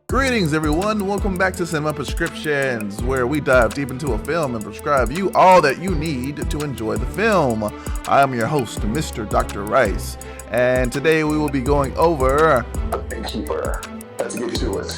Greetings everyone, welcome back to Cinema Prescriptions, where we dive deep into a film and prescribe you all that you need to enjoy the film. I am your host, Mr. Dr. Rice, and today we will be going over Beekeeper. Let's get to it.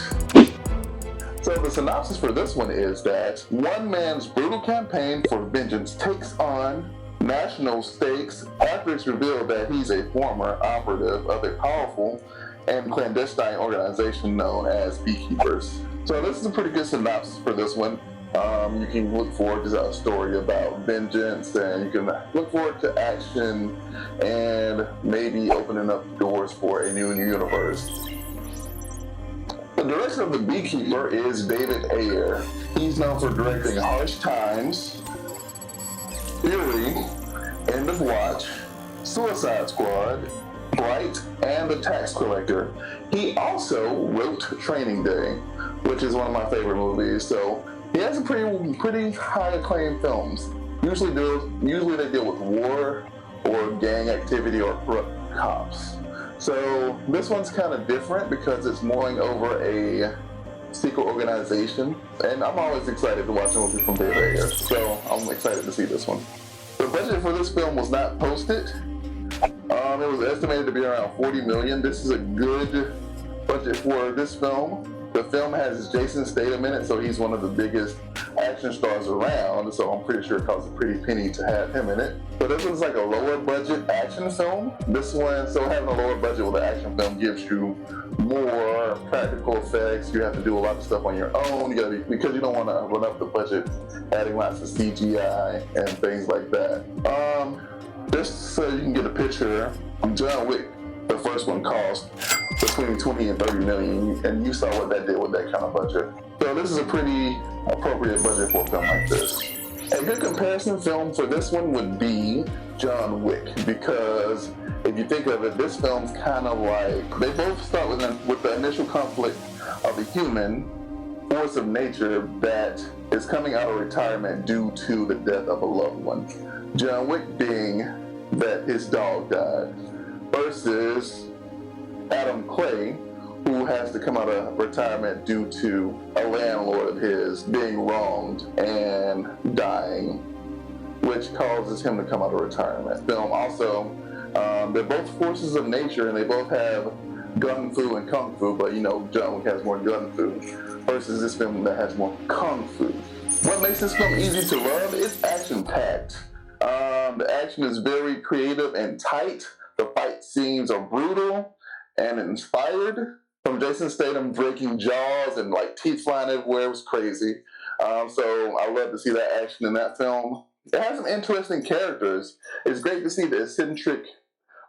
So the synopsis for this one is that one man's brutal campaign for vengeance takes on national stakes after it's revealed that he's a former operative of a powerful and clandestine organization known as Beekeepers. So this is a pretty good synopsis for this one. You can look forward to a story about vengeance, and you can look forward to action and maybe opening up doors for a new universe. The director of The Beekeeper is David Ayer. He's known for directing Harsh Times, Fury, End of Watch, Suicide Squad, Bright, and The Tax Collector. He also wrote Training Day, which is one of my favorite movies. So he has some pretty high acclaimed films. Usually they deal with war or gang activity or corrupt cops. So this one's kind of different because it's mulling over a secret organization, and I'm always excited to watch a movie from David Ayer. So I'm excited to see this one. The budget for this film was not posted. It was estimated to be around $40 million. This is a good budget for this film. The film has Jason Statham in it, so he's one of the biggest action stars around, so I'm pretty sure it costs a pretty penny to have him in it. But this one's like a lower budget action film. So having a lower budget with an action film gives you more practical effects. You have to do a lot of stuff on your own. Because you don't want to run up the budget, adding lots of CGI and things like that. Just so you can get a picture, John Wick, the first one, cost between 20 and 30 million, and you saw what that did with that kind of budget. So this is a pretty appropriate budget for a film like this. A good comparison film for this one would be John Wick, because if you think of it, this film's kind of like, they both start with the initial conflict of a human force of nature that is coming out of retirement due to the death of a loved one. John Wick being that his dog died, versus Adam Clay, who has to come out of retirement due to a landlord of his being wronged and dying, which causes him to come out of retirement. Film also, they're both forces of nature, and they both have gun fu and kung fu, but John Wick has more gun fu versus this film that has more kung fu. What makes this film easy to love is action-packed. The action is very creative and tight. The fight scenes are brutal and inspired. From Jason Statham breaking jaws and teeth flying everywhere, it was crazy. So I love to see that action in that film. It has some interesting characters. It's great to see the eccentric,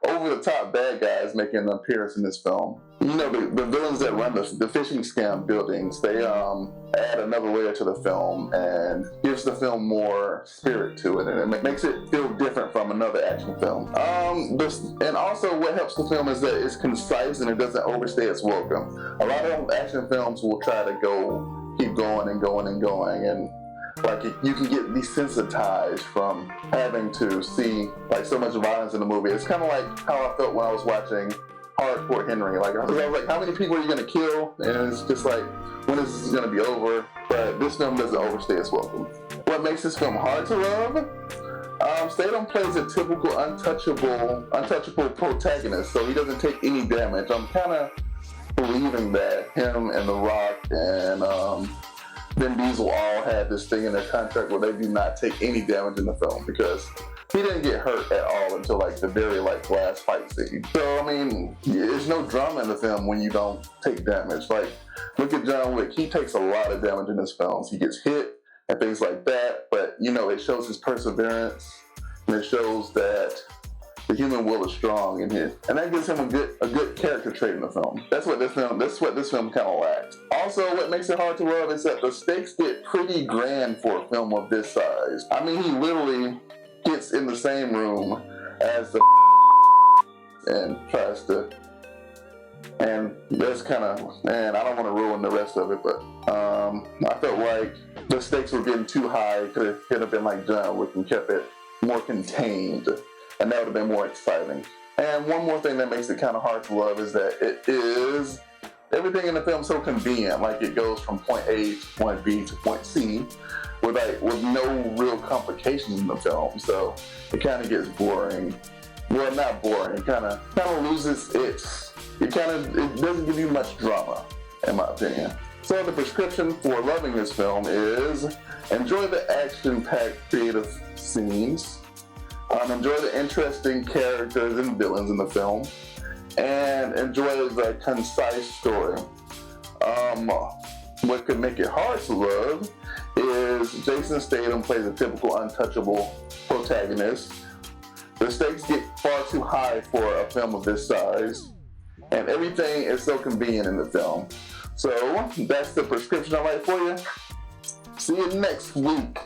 over-the-top bad guys making an appearance in this film. The villains that run the phishing scam buildings, they add another layer to the film and gives the film more spirit to it, and it makes it feel different from another action film. And also what helps the film is that it's concise and it doesn't overstay its welcome. A lot of action films will try to keep going and going and going, and you can get desensitized from having to see so much violence in the movie. It's kind of like how I felt when I was watching Hardcore Henry. I was like, how many people are you going to kill? And it's just like, when is this going to be over? But this film doesn't overstay its welcome. What makes this film hard to love? Statham plays a typical untouchable protagonist, so he doesn't take any damage. I'm kind of believing that him and The Rock and Vin Diesel all had this thing in their contract where they do not take any damage in the film, because he didn't get hurt at all until the very last fight scene. So there's no drama in the film when you don't take damage. Look at John Wick. He takes a lot of damage in his films. He gets hit and things like that, but it shows his perseverance, and it shows that the human will is strong in here, and that gives him a good character trait in the film. That's what this film kind of lacks. Also, what makes it hard to love is that the stakes get pretty grand for a film of this size. He literally gets in the same room as the and tries to, and that's kind of, man, I don't want to ruin the rest of it, but I felt like the stakes were getting too high. Could have been like John Wick and kept it more contained, and that would have been more exciting. And one more thing that makes it kind of hard to love is that it is everything in the film so convenient. Like it goes from point A to point B to point C with no real complications in the film. So it kind of gets boring. Well, not boring. It kind of loses its. It doesn't give you much drama, in my opinion. So the prescription for loving this film is enjoy the action-packed creative scenes, enjoy the interesting characters and villains in the film, and enjoy the concise story. What could make it hard to love is Jason Statham plays a typical untouchable protagonist. The stakes get far too high for a film of this size, and everything is so convenient in the film. So that's the prescription I write for you. See you next week.